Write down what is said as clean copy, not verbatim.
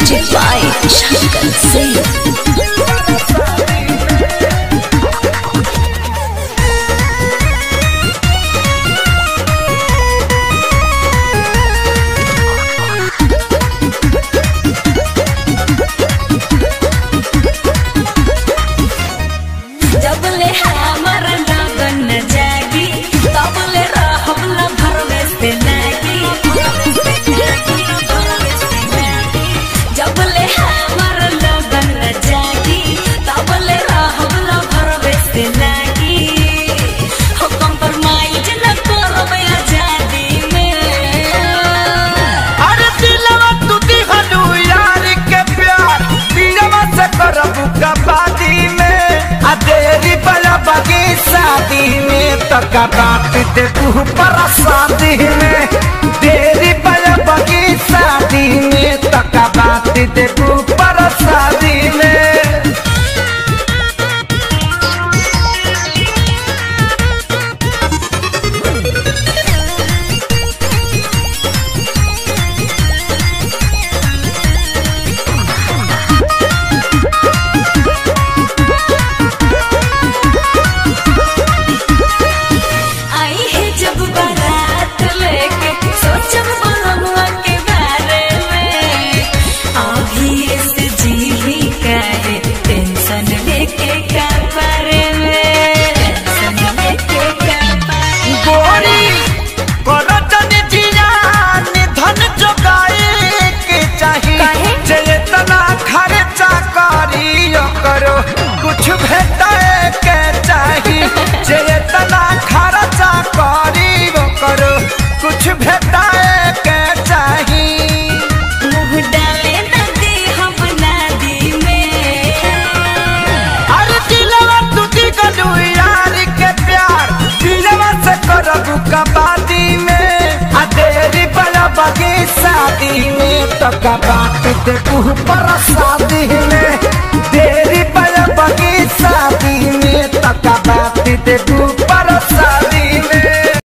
Music by Shankar Singh. शादी में तका बात दे पर शादी में तेरी बगी शादी में तका बात दे पर शादी में। कुछ भेटाए के चाहिए जेतना खर्चा करी वो करो कुछ भेटाए के चाहिए। मुँह डाले नदी हम नदी में अरे दिलवा टूटी गलू यार के प्यार दिलवा से करबू कबादी में आ तेरी बड़ा बगी शादी में तो कबात दे पर शादी